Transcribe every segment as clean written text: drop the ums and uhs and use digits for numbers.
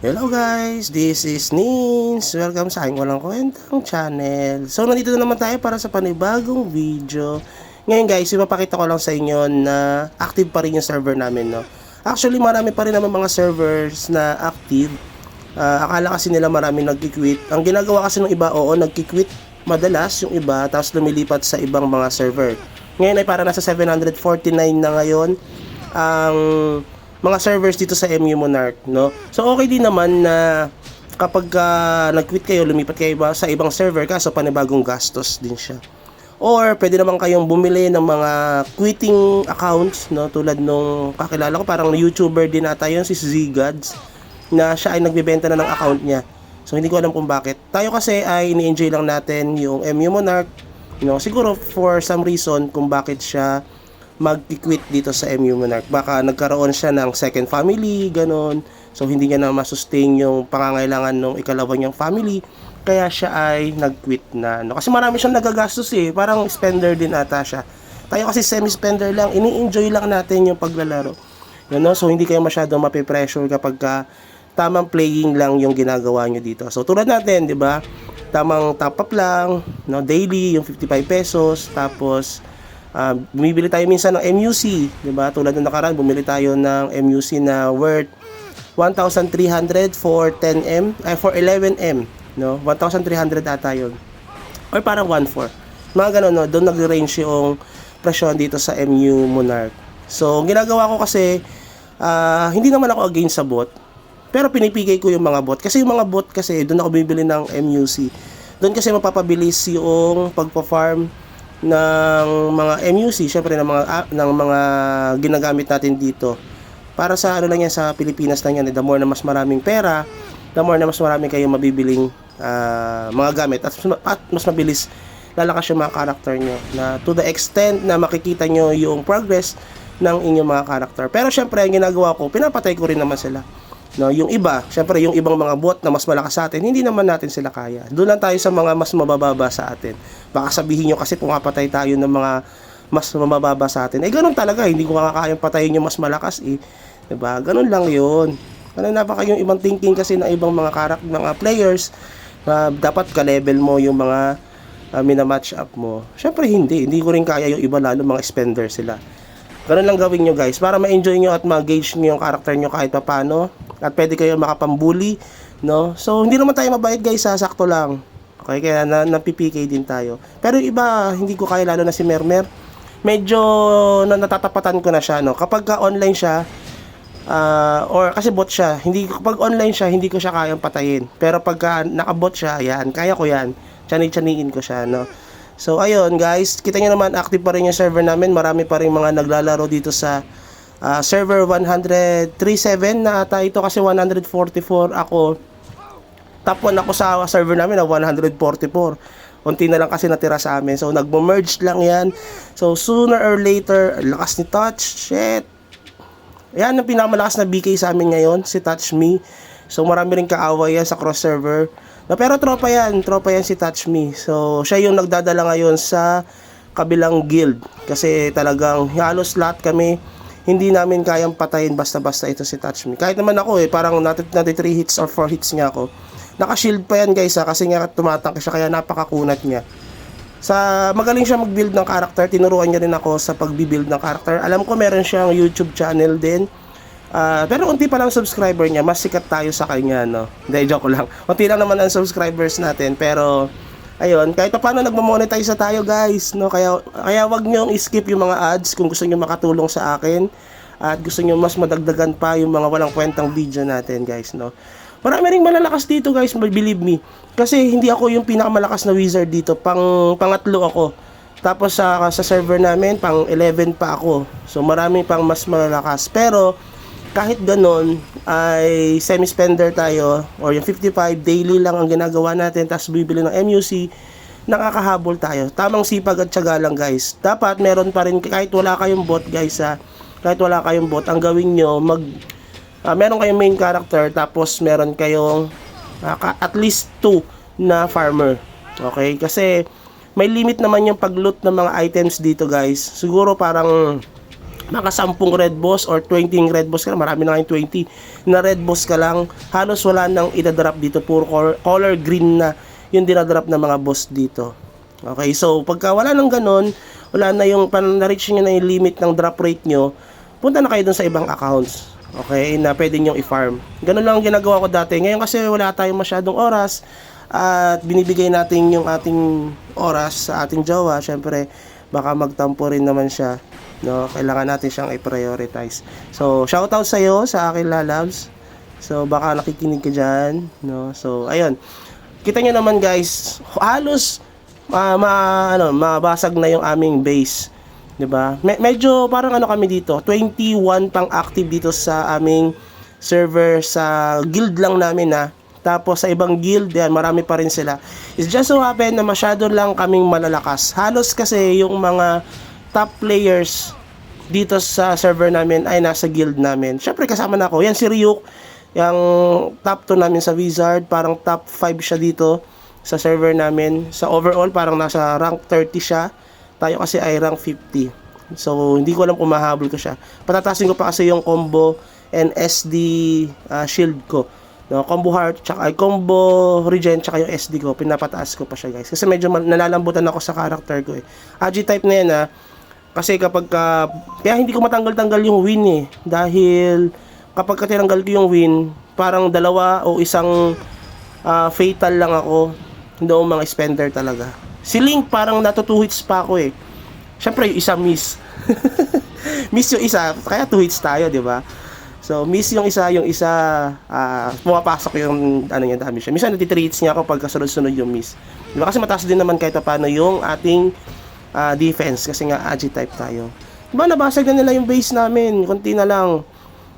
Hello guys, this is Nins. Welcome sa aking walang kwentang channel. So nandito na naman tayo para sa panibagong video. Ngayon guys, ipapakita ko lang sa inyo na active pa rin yung server namin, no. Actually, marami pa rin naman mga servers na active. Akala kasi nila marami nagki-quit. Ang ginagawa kasi ng iba, oo, nagki-quit madalas yung iba, tapos lumilipat sa ibang mga server. Ngayon ay para nasa 749 na ngayon ang mga servers dito sa MU Monarch, no? So okay din naman na kapag nag-quit kayo, lumipat kayo sa ibang server, kaso panibagong gastos din siya. Or pwede naman kayong bumili ng mga quitting accounts, no? Tulad nung kakilala ko, parang YouTuber din ata yun, si Zgods, na siya ay nagbebenta na ng account niya. So hindi ko alam kung bakit. Tayo kasi ay ini-enjoy lang natin yung MU Monarch, no? Siguro for some reason kung bakit siya mag-quit dito sa MU Monarch. Baka nagkaroon siya ng second family, ganon. So hindi niya na masustain yung pangangailangan ng ikalawa niyang family. Kaya siya ay nag-quit na, no? Kasi marami siyang nagagastos eh. Parang spender din ata siya. Tayo kasi semi-spender lang. Ini-enjoy lang natin yung paglalaro. Yun, no? So hindi kayo masyadong mapipressure kapag tamang playing lang yung ginagawa nyo dito. So tulad natin, di ba? Tamang top up lang, no? Daily, yung 55 pesos. Tapos bumibili tayo minsan ng MUC, 'di ba? Tulad ng nakaraan, bumili tayo ng MUC na worth 1,300 for 10M, ay for 11M, no? 1,300 ata 'yon. Or parang 1,400. Mga ganun, no? Doon nagre-range yung presyon dito sa MU Monarch. So, ginagawa ko kasi hindi naman ako against sa bot, pero pinipigay ko yung mga bot. Kasi yung mga bot kasi, doon ako bibili ng MUC. Doon kasi mapapabilis yung pagpa-farm ng mga MUC, syempre ng mga ginagamit natin dito. Para sa ano lang yan, sa Pilipinas lang yan, the more na mas maraming pera, the more na mas maraming kayong mabibiling mga gamit, at mas mabilis lalakas yung mga character nyo, na to the extent na makikita nyo yung progress ng inyong mga character. Pero syempre, ang ginagawa ko, pinapatay ko rin naman sila, no? Yung iba, syempre yung ibang mga bot na mas malakas sa atin, hindi naman natin sila kaya. Doon lang tayo sa mga mas mabababa sa atin. Baka sabihin nyo kasi pumapatay tayo ng mga mas mabababa sa atin. Eh ganun talaga, hindi ko kayang patayin yung mas malakas eh. 'Di ba? Ganun lang 'yun. Ano napaka yung ibang thinking kasi ng ibang mga mga players na dapat ka-level mo yung mga mina-match up mo. Syempre hindi ko rin kaya yung iba, lalo mga spender sila. Ganun lang gawin nyo guys, para ma-enjoy nyo at ma-gauge nyo yung character nyo kahit papano, at pwede kayo makapambuli, no? So hindi naman tayo mabait guys, sakto lang. Okay, kaya napipikay din tayo. Pero yung iba, hindi ko kaya, lalo na si Mermer. Medyo natatapatan ko na siya, no? Kapag online siya, or kasi bot siya, kapag online siya, hindi ko siya kayang patayin. Pero pagka nakabot siya, yan, kaya ko yan. Tiyani-tiyaniin ko siya, no? So ayun guys, kita nyo naman, active pa rin yung server namin. Marami pa rin mga naglalaro dito sa server 137 na ata ito, kasi 144 ako. Top 1 ako sa server namin na 144. Unti na lang kasi natira sa amin. So nagmo-merge lang yan. So sooner or later, lakas ni Touch, shit. Yan ang pinakamalakas na BK sa amin ngayon, si Touch Me. So marami rin kaaway yan sa cross server. No, pero tropa yan si Touch Me. So siya yung nagdadala ngayon sa kabilang guild, kasi talagang halos lahat kami hindi namin kayang patayin basta-basta ito si Touch Me. Kahit naman ako parang nati 3 hits or 4 hits nga ako. Naka-shield pa yan guys kasi nga tumatangke siya, kaya napakakunat niya. Magaling siya mag-build ng character. Tinuruan niya rin ako sa pag-build ng character. Alam ko meron siyang YouTube channel din. Pero unti pa lang subscriber niya, mas sikat tayo sa kanya, no? Hindi, joke lang. Unti lang naman ang subscribers natin, pero ayun, kahit paano nagmo-monetize na tayo, guys, no? Kaya wag niyo i-skip yung mga ads kung gusto niyo makatulong sa akin at gusto niyo mas madagdagan pa yung mga walang kwentang video natin, guys, no? Marami ring malalakas dito, guys, believe me. Kasi hindi ako yung pinakamalakas na wizard dito, pangatlo ako. Tapos sa server namin, pang 11 pa ako. So marami pang mas malalakas. Pero kahit ganon, ay semi-spender tayo, or yung 55 daily lang ang ginagawa natin, tapos bibili ng MUC, nakakahabol tayo. Tamang sipag at tiyaga lang guys. Dapat meron pa rin, kahit wala kayong bot guys, kahit wala kayong bot, ang gawin nyo, meron kayong main character, tapos meron kayong at least 2 na farmer. Okay? Kasi may limit naman yung pag-loot ng mga items dito guys. Siguro parang maka 10 red boss or 20 red boss ka lang, marami na ngayon 20 na red boss ka lang, halos wala nang idadrop dito, puro color green na yung dinadrop ng mga boss dito. Okay, so pagka wala nang ganun, wala na yung na-reach nyo na yung limit ng drop rate nyo, punta na kayo dun sa ibang accounts, okay, na pwede nyo i-farm. Ganun lang ang ginagawa ko dati. Ngayon kasi wala tayong masyadong oras at binibigay natin yung ating oras sa ating jowa, syempre baka magtampo rin naman siya, no? Kailangan natin siyang i-prioritize. So, shoutout sa iyo sa akin lalabs. So, baka nakikinig ka dyan, no? So, ayun. Kita nyo naman guys, halos mabasag na yung aming base, 'di ba? Medyo parang ano kami dito, 21 pang active dito sa aming server sa guild lang namin na. Tapos sa ibang guild, yan, marami pa rin sila. It's just so happen na masyado lang kaming malalakas. Halos kasi yung mga top players dito sa server namin ay nasa guild namin. Syempre kasama na ako. Yan si Ryuk, yung top 2 namin sa Wizard, parang top 5 siya dito sa server namin. Sa overall, parang nasa rank 30 siya. Tayo kasi ay rank 50. So, hindi ko alam kung mahabol ko siya. Patatasin ko pa kasi yung combo and SD shield ko. No, combo heart, tsaka ay combo regen, tsaka yung SD ko, pinapataas ko pa siya guys. Kasi medyo nalalambutan ako sa character ko eh. AG type na yan kasi kapag kaya hindi ko matanggal-tanggal yung win eh. Dahil kapag tinanggal ko yung win, parang dalawa o isang fatal lang ako. Hindi ako mga spender talaga. Si Link parang nato 2 hits pa ako eh. Syempre yung isa miss. Miss yung isa, kaya 2 hits tayo, di ba? So, miss yung isa pumapasok yung ano yung damage. Minsan nati-3 hits niya ako pagka sunod-sunod yung miss. Diba? Kasi mataas din naman kahit paano yung ating defense kasi nga AG type tayo. Diba nabasag na nila yung base namin, konti na lang.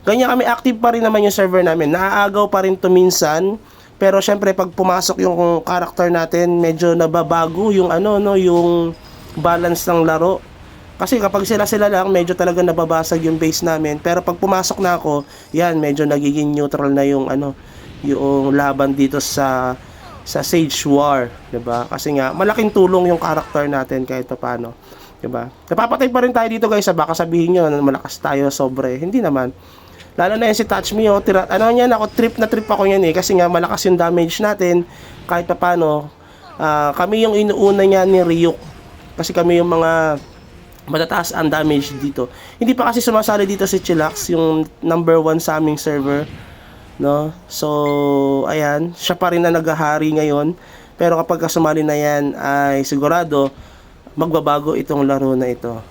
Ganyan kami, active pa rin naman yung server namin. Naaagaw pa rin to minsan. Pero syempre pag pumasok yung character natin, medyo nababago yung yung balance ng laro. Kasi kapag sila lang, medyo talaga nababasag yung base namin. Pero pag pumasok na ako, yan, medyo nagiging neutral na yung yung laban dito sa Sage War, 'di ba? Kasi nga malaking tulong yung character natin kahit paano, 'di ba? Napapatay pa rin tayo dito, guys. Baka sabihin niyo na malakas tayo sobre. Hindi naman. Lalo na yan si Touch Me, trip na trip ako yan eh. Kasi nga malakas yung damage natin kahit paano. Kami yung inuuna niya ni Ryuk. Kasi kami yung mga matataas ang damage dito. Hindi pa kasi sumasali dito si Chillax, yung number 1 sa aming server, no? So, ayan, siya pa rin na naghahari ngayon. Pero kapag sumali na yan, ay sigurado magbabago itong laro na ito.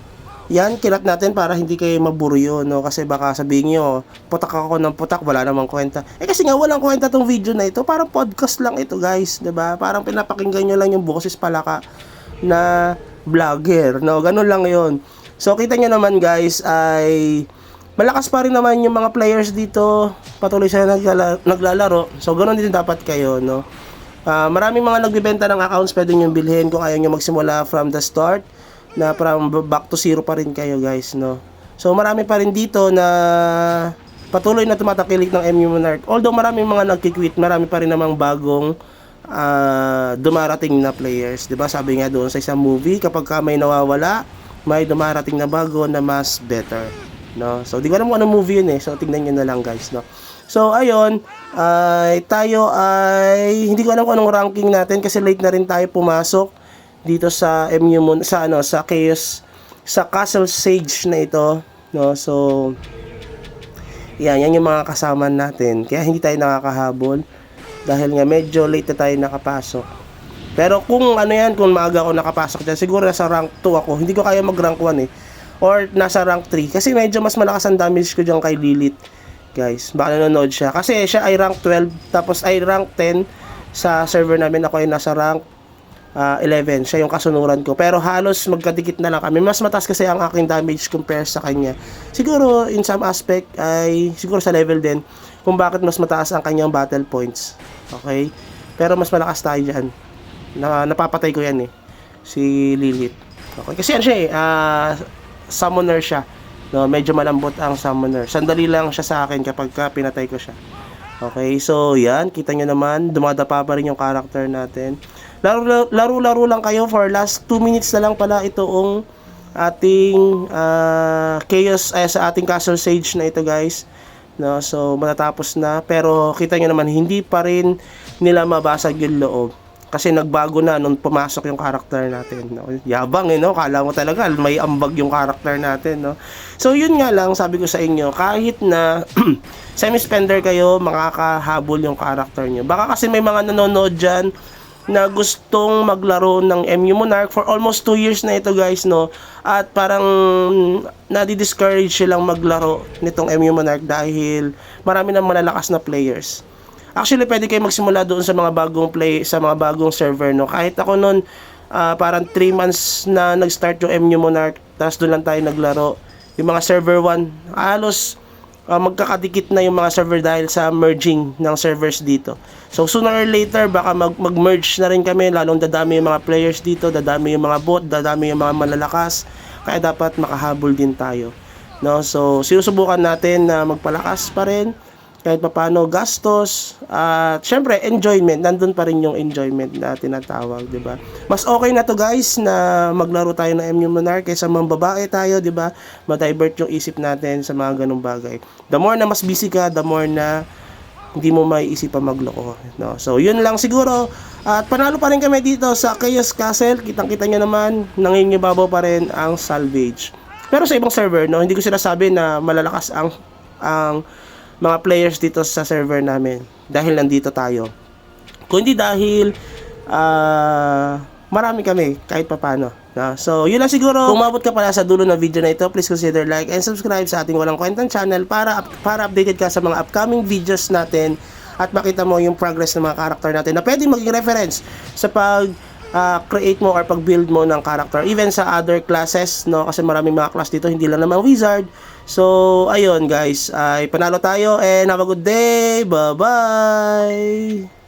Yan, kilat natin para hindi kayo maburyo, no? Kasi baka sabihin nyo, putak ako ng putak, wala namang kwenta. Kasi nga, walang kwenta tong video na ito. Parang podcast lang ito, guys, 'di ba? Parang pinapakinggan nyo lang yung boses palaka na vlogger, no? Ganun lang yon. So, kita nyo naman, guys, ay malakas pa rin naman yung mga players dito. Patuloy sila naglalaro. So, ganun din dapat kayo, no? Maraming mga nagbibenta ng accounts, pwede nyo bilhin kung ayaw nyo magsimula from the start, na from back to zero pa rin kayo, guys, no? So, marami pa rin dito na patuloy na tumatakilik ng MU Monarch. Although maraming mga nagki-quit, marami pa rin namang bagong dumarating na players, 'di ba? Sabi nga doon sa isang movie, kapag may nawawala, may dumarating na bago na mas better, no? So, di ko alam kung anong movie yun eh. So, tingnan niyo na lang, guys, no? So, ayun, tayo ay hindi ko alam kung anong ranking natin kasi late na rin tayo pumasok dito sa sa Chaos, sa Castle Sage na ito, no? So, yan yung mga kasama natin. Kaya hindi tayo nakakahabol. Dahil nga medyo late na tayo nakapasok. Pero kung kung maaga ako nakapasok dyan, siguro nasa rank 2 ako. Hindi ko kaya mag rank 1 eh. Or nasa rank 3. Kasi medyo mas malakas ang damage ko dyan kay Lilith. Guys, baka nanonood siya. Kasi siya ay rank 12, tapos ay rank 10 sa server namin. Ako ay nasa rank 11. Siya yung kasunuran ko. Pero halos magkadikit na lang kami. Mas mataas kasi ang aking damage compare sa kanya. Siguro in some aspect ay siguro sa level din kung bakit mas mataas ang kanyang battle points. Okay? Pero mas malakas tayo dyan. Napapatay ko yan eh. Si Lilith. Okay? Kasi yan siya eh. Summoner siya. No? Medyo malambot ang summoner. Sandali lang siya sa akin kapag pinatay ko siya. Okay? So, yan. Kita nyo naman. Dumadapa pa rin yung character natin. Laro lang kayo for last 2 minutes na lang pala itong ating chaos sa ating Castle Sage na ito, guys. No, so matatapos na, pero kita nyo naman hindi pa rin nila mabasag yung loob kasi nagbago na nung pumasok yung character natin, no? Yabang no, kala mo talaga may ambag yung character natin, no? So yun nga lang, sabi ko sa inyo, kahit na semi-spender kayo, makakahabol yung character nyo. Baka kasi may mga nanonood dyan na gustong maglaro ng MU Monarch for almost 2 years na ito, guys, no? At parang nadi-discourage silang maglaro nitong MU Monarch dahil marami ng malalakas na players. Actually, pwede kayo magsimula doon sa mga bagong server, no? Kahit ako noon, parang 3 months na nag-start yung MU Monarch, tapos doon lang tayo naglaro. Yung mga server 1, halos magkakadikit na yung mga server dahil sa merging ng servers dito. So sooner or later baka mag-merge na rin kami, lalong dadami yung mga players dito, dadami yung mga bot, dadami yung mga malalakas, kaya dapat makahabol din tayo, no? So sinusubukan natin na magpalakas pa rin kahit papaano gastos, at syempre enjoyment, nandun pa rin yung enjoyment na tinatawag, di ba? Mas okay na to, guys, na maglaro tayo ng MU Monarch kaysa mambabae tayo, di ba? Ma-divert yung isip natin sa mga ganung bagay. The more na mas busy ka, the more na hindi mo maiisip pa magloko, no? So yun lang siguro, at panalo pa rin kami dito sa Chaos Castle. Kitang-kita nyo naman, nangingibabaw pa rin ang salvage. Pero sa ibang server, no, hindi ko sinasabi na malalakas ang mga players dito sa server namin dahil nandito tayo, kundi dahil marami kami kahit papano, no? So yun lang siguro. Kung umabot ka pala sa dulo ng video na ito, please consider like and subscribe sa ating walang kwentang channel para updated ka sa mga upcoming videos natin at makita mo yung progress ng mga character natin na pwedeng maging reference sa pag create mo or pag-build mo ng character, even sa other classes, no? Kasi maraming mga class dito, hindi lang naman wizard. So ayun, guys, ay panalo tayo and have a good day. Bye bye.